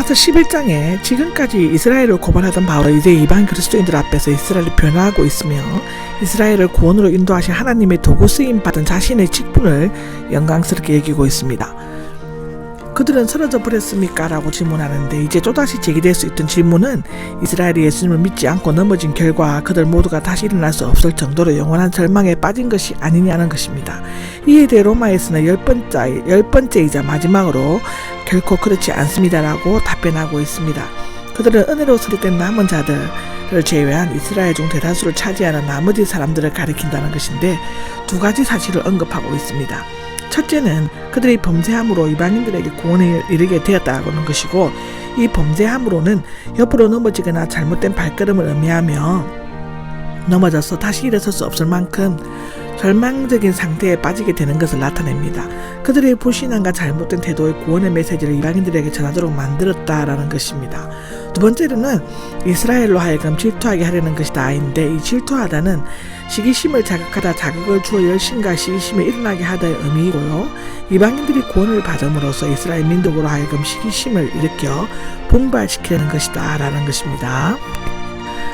로마서 11장에 지금까지 이스라엘을 고발하던 바울은 이제 이방 그리스도인들 앞에서 이스라엘을 변화하고 있으며 이스라엘을 구원으로 인도하신 하나님의 도구 쓰임 받은 자신의 직분을 영광스럽게 여기고 있습니다. 그들은 쓰러져 버렸습니까? 라고 질문하는데 이제 또다시 제기될 수 있던 질문은 이스라엘이 예수님을 믿지 않고 넘어진 결과 그들 모두가 다시 일어날 수 없을 정도로 영원한 절망에 빠진 것이 아니냐는 것입니다. 이에 대해 로마에서는 열 번째이자 마지막으로 결코 그렇지 않습니다라고 답변하고 있습니다. 그들은 은혜로 설립된 남은 자들을 제외한 이스라엘 중 대다수를 차지하는 나머지 사람들을 가리킨다는 것인데 두 가지 사실을 언급하고 있습니다. 첫째는 그들이 범죄함으로 이방인들에게 구원에 이르게 되었다는 것이고 이 범죄함으로는 옆으로 넘어지거나 잘못된 발걸음을 의미하며 넘어져서 다시 일어설 수 없을 만큼 절망적인 상태에 빠지게 되는 것을 나타냅니다. 그들의 불신앙과 잘못된 태도의 구원의 메시지를 이방인들에게 전하도록 만들었다라는 것입니다. 두 번째로는 이스라엘로 하여금 질투하게 하려는 것이 다인데 이 질투하다는 시기심을 자극하다 자극을 주어 열심과 시기심을 일어나게 하다의 의미이고요. 이방인들이 구원을 받음으로써 이스라엘 민족으로 하여금 시기심을 일으켜 분발시키려는 것이다 라는 것입니다.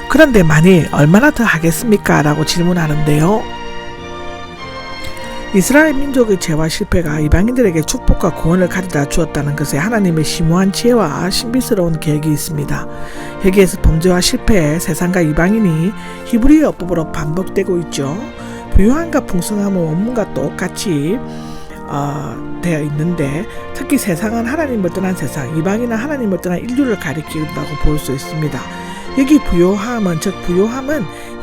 그런데 만일 얼마나 더 하겠습니까? 라고 질문하는데요. 이스라엘 민족의 죄와 실패가 이방인들에게 축복과 구원을 가져다 주었다는 것에 하나님의 심오한 지혜와 신비스러운 계획이 있습니다. 여기에서 범죄와 실패, 세상과 이방인이 히브리어법으로 반복되고 있죠. 부유함과 풍성함은 원문과 똑같이 되어 있는데 특히 세상은 하나님을 떠난 세상, 이방인은 하나님을 떠난 인류를 가리킨다고 볼 수 있습니다. 여기 부요함은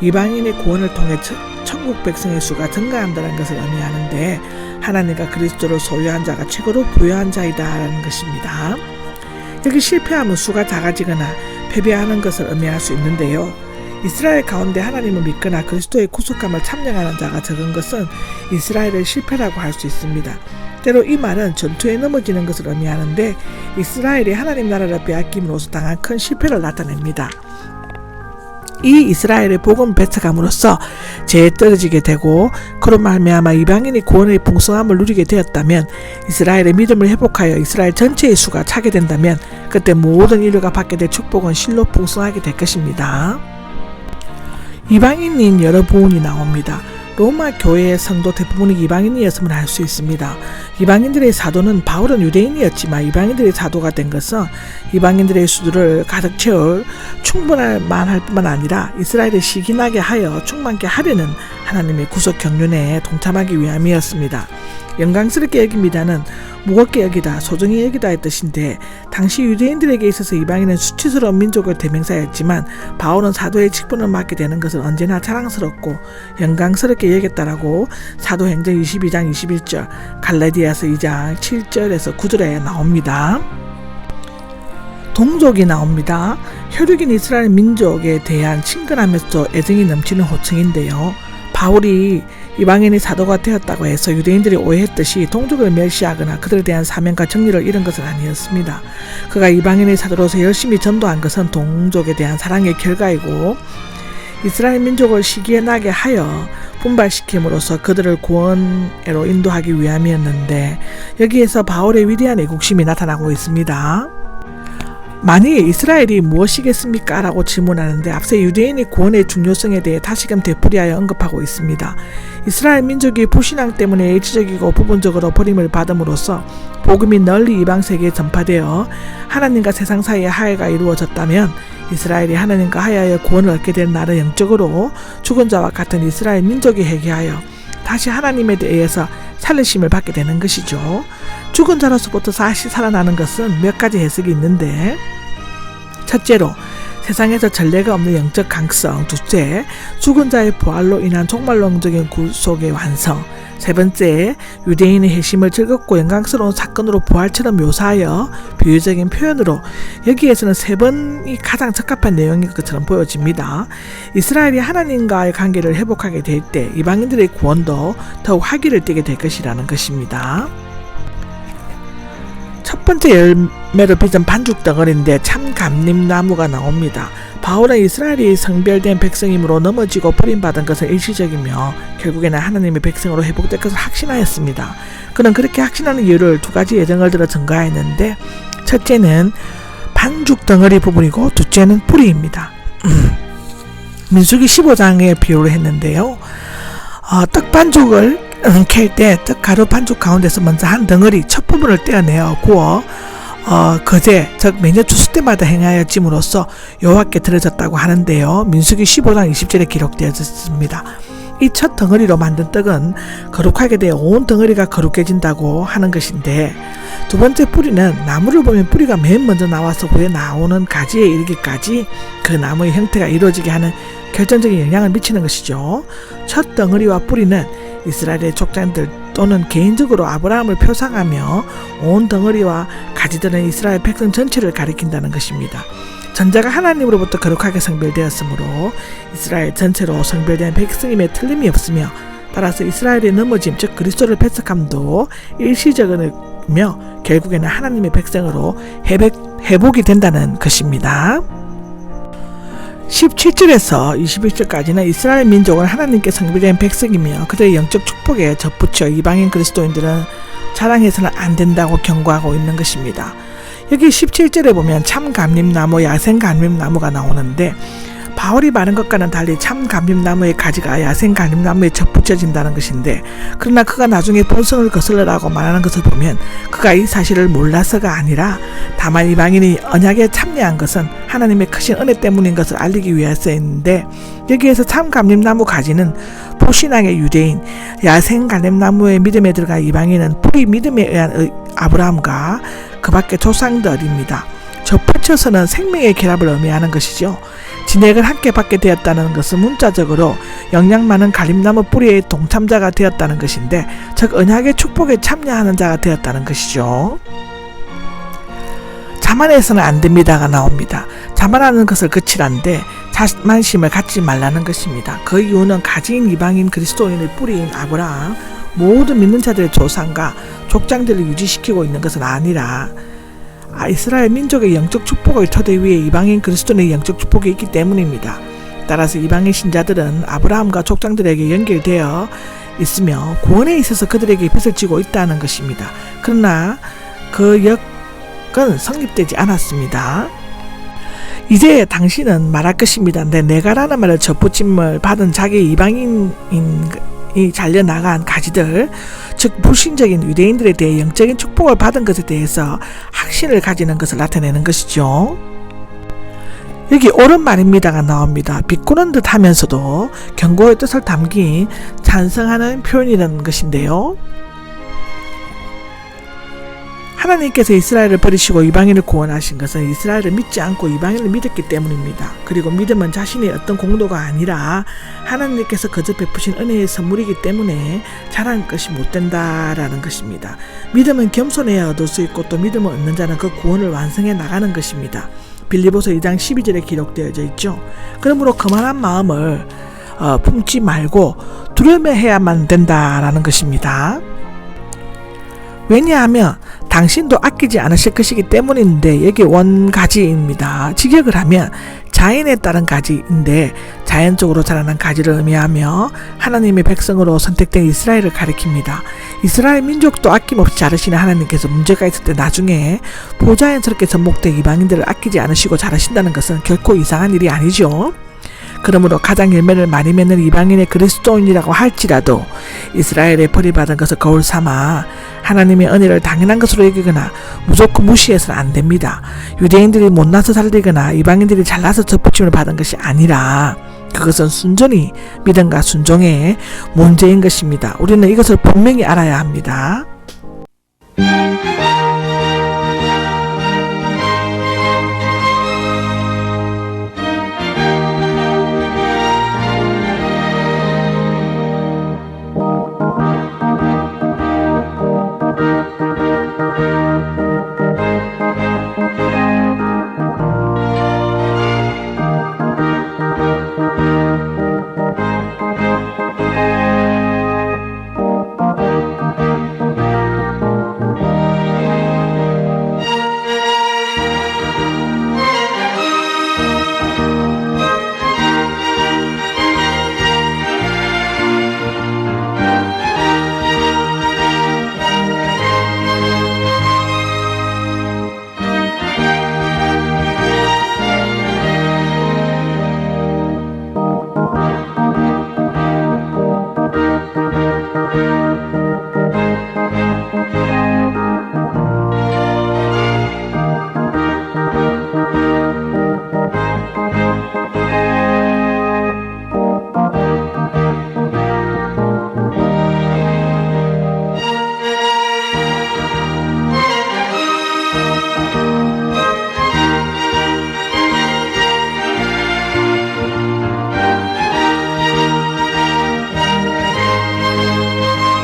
이방인의 구원을 통해 천국 백성의 수가 증가한다는 것을 의미하는데 하나님과 그리스도를 소유한 자가 최고로 부유한 자이다라는 것입니다. 여기 실패함은 수가 작아지거나 패배하는 것을 의미할 수 있는데요. 이스라엘 가운데 하나님을 믿거나 그리스도의 구속감을 참여하는 자가 적은 것은 이스라엘의 실패라고 할 수 있습니다. 때로 이 말은 전투에 넘어지는 것을 의미하는데 이스라엘이 하나님 나라를 빼앗김으로써 당한 큰 실패를 나타냅니다. 이 이스라엘의 복음 배척함으로써 죄에 떨어지게 되고 그로 말미암아 이방인이 구원의 풍성함을 누리게 되었다면 이스라엘의 믿음을 회복하여 이스라엘 전체의 수가 차게 된다면 그때 모든 인류가 받게 될 축복은 실로 풍성하게 될 것입니다. 이방인인 여러분이 나옵니다. 로마 교회의 성도 대부분이 이방인이었음을 알 수 있습니다. 이방인들의 사도는 바울은 유대인이었지만 이방인들의 사도가 된 것은 이방인들의 수들을 가득 채울 충분할 만할 뿐만 아니라 이스라엘을 시기나게 하여 충만케 하려는 하나님의 구속 경륜에 동참하기 위함이었습니다. 영광스럽게 여깁니다는 무겁게 여기다, 소중히 여기다의 뜻인데 당시 유대인들에게 있어서 이방인은 수치스러운 민족을 대명사였지만 바울은 사도의 직분을 맡게 되는 것을 언제나 자랑스럽고 영광스럽게 여겼다라고 사도행전 22장 21절, 갈라디아서 2장 7절에서 9절에 나옵니다. 동족이 나옵니다. 혈육인 이스라엘 민족에 대한 친근함에서 애정이 넘치는 호칭인데요. 바울이 이방인이 사도가 되었다고 해서 유대인들이 오해했듯이 동족을 멸시하거나 그들에 대한 사명과 정리를 잃은 것은 아니었습니다. 그가 이방인의 사도로서 열심히 전도한 것은 동족에 대한 사랑의 결과이고 이스라엘 민족을 시기에 나게 하여 분발시킴으로써 그들을 구원으로 인도하기 위함이었는데 여기에서 바울의 위대한 애국심이 나타나고 있습니다. 만일 이스라엘이 무엇이겠습니까? 라고 질문하는데 앞서 유대인의 구원의 중요성에 대해 다시금 되풀이하여 언급하고 있습니다. 이스라엘 민족이 불신앙 때문에 일시적이고 부분적으로 버림을 받음으로써 복음이 널리 이방 세계에 전파되어 하나님과 세상 사이에 화해가 이루어졌다면 이스라엘이 하나님과 화해하여 구원을 얻게 된 날은 영적으로 죽은 자와 같은 이스라엘 민족이 회개하여 다시 하나님에 대해서 살리심을 받게 되는 것이죠. 죽은 자로서부터 다시 살아나는 것은 몇 가지 해석이 있는데 첫째로 세상에서 전례가 없는 영적 강성, 둘째 죽은 자의 부활로 인한 종말론적인 구속의 완성, 세 번째 유대인의 회심을 즐겁고 영광스러운 사건으로 부활처럼 묘사하여 비유적인 표현으로 여기에서는 세 번이 가장 적합한 내용인 것처럼 보여집니다. 이스라엘이 하나님과의 관계를 회복하게 될 때 이방인들의 구원도 더욱 활기를 띠게 될 것이라는 것입니다. 첫 번째 열매를 빚은 반죽 덩어리인데 참감림나무가 나옵니다. 바울은 이스라엘이 성별된 백성이므로 넘어지고 버림받은 것은 일시적이며 결국에는 하나님의 백성으로 회복될 것을 확신하였습니다. 그는 그렇게 확신하는 이유를 두 가지 예정을 들어 증거하였는데 첫째는 반죽 덩어리 부분이고 둘째는 뿌리입니다. 민수기 15장에 비유를 했는데요. 떡 반죽을 캘 때 떡 가루 반죽 가운데서 먼저 한 덩어리 첫 부분을 떼어내어 구워 거제 즉 매년 추수 때마다 행하여 짐으로써 여호와께 드려졌다고 하는데요. 민수기 15장 20절에 기록되어졌습니다. 이 첫 덩어리로 만든 떡은 거룩하게 되어 온 덩어리가 거룩해진다고 하는 것인데, 두 번째 뿌리는 나무를 보면 뿌리가 맨 먼저 나와서 후에 나오는 가지에 이르기까지 그 나무의 형태가 이루어지게 하는 결정적인 영향을 미치는 것이죠. 첫 덩어리와 뿌리는 이스라엘의 족장들 또는 개인적으로 아브라함을 표상하며 온 덩어리와 가지들은 이스라엘 백성 전체를 가리킨다는 것입니다. 전자가 하나님으로부터 거룩하게 성별되었으므로 이스라엘 전체로 성별된 백성임에 틀림이 없으며, 따라서 이스라엘의 넘어짐 즉 그리스도를 배척함도 일시적이며 결국에는 하나님의 백성으로 회복이 된다는 것입니다. 17절에서 21절까지는 이스라엘 민족은 하나님께 성별된 백성이며 그들의 영적 축복에 접붙여 이방인 그리스도인들은 자랑해서는 안 된다고 경고하고 있는 것입니다. 여기 17절에 보면 참감림나무, 야생감림나무가 나오는데, 바울이 말한 것과는 달리 참감림나무의 가지가 야생감림나무에 접붙여진다는 것인데, 그러나 그가 나중에 본성을 거슬러라고 말하는 것을 보면 그가 이 사실을 몰라서가 아니라 다만 이방인이 언약에 참여한 것은 하나님의 크신 은혜 때문인 것을 알리기 위해서였는데, 여기에서 참감림나무 가지는 불신앙의 유대인, 야생감림나무의 믿음에 들어간 이방인은 뿌리 믿음에 의한 아브라함과 그 밖의 조상들입니다. 접붙여서는 생명의 결합을 의미하는 것이죠. 진액을 함께 받게 되었다는 것은 문자적으로 영양 많은 갈림나무 뿌리의 동참자가 되었다는 것인데, 즉 언약의 축복에 참여하는 자가 되었다는 것이죠. 자만해서는 안 됩니다가 나옵니다. 자만하는 것을 그치란데 자만심을 갖지 말라는 것입니다. 그 이유는 가지인 이방인 그리스도인의 뿌리인 아브라함, 모든 믿는 자들의 조상과 족장들을 유지시키고 있는 것은 아니라 이스라엘 민족의 영적 축복을 토대 위에 이방인 그리스도인의 영적 축복이 있기 때문입니다. 따라서 이방인 신자들은 아브라함과 족장들에게 연결되어 있으며 구원에 있어서 그들에게 빚을 지고 있다는 것입니다. 그러나 그 역은 성립되지 않았습니다. 이제 당신은 말할 것입니다. 내가라는 말을 접붙임을 받은 자기 이방인인 이 잘려나간 가지들, 즉 불신적인 유대인들에 대해 영적인 축복을 받은 것에 대해서 확신을 가지는 것을 나타내는 것이죠. 여기 옳은 말입니다가 나옵니다. 비꼬는 듯 하면서도 경고의 뜻을 담긴 찬성하는 표현이라는 것인데요. 하나님께서 이스라엘을 버리시고 이방인을 구원하신 것은 이스라엘을 믿지 않고 이방인을 믿었기 때문입니다. 그리고 믿음은 자신의 어떤 공로가 아니라 하나님께서 거저 베푸신 은혜의 선물이기 때문에 자랑할 것이 못 된다라는 것입니다. 믿음은 겸손해야 얻을 수 있고 또 믿음을 얻는 자는 그 구원을 완성해 나가는 것입니다. 빌립보서 2장 12절에 기록되어져 있죠. 그러므로 거만한 마음을 품지 말고 두려워해야만 된다라는 것입니다. 왜냐하면 당신도 아끼지 않으실 것이기 때문인데, 여기 원가지입니다. 직역을 하면 자연에 따른 가지인데 자연적으로 자라난 가지를 의미하며 하나님의 백성으로 선택된 이스라엘을 가리킵니다. 이스라엘 민족도 아낌없이 자르시는 하나님께서 문제가 있을 때 나중에 부자연스럽게 접목된 이방인들을 아끼지 않으시고 자르신다는 것은 결코 이상한 일이 아니죠. 그러므로 가장 열매를 많이 맺는 이방인의 그리스도인이라고 할지라도 이스라엘에 버림받은 것을 거울 삼아 하나님의 은혜를 당연한 것으로 여기거나 무조건 무시해서는 안 됩니다. 유대인들이 못나서 살리거나 이방인들이 잘나서 접붙임을 받은 것이 아니라 그것은 순전히 믿음과 순종의 문제인 것입니다. 우리는 이것을 분명히 알아야 합니다.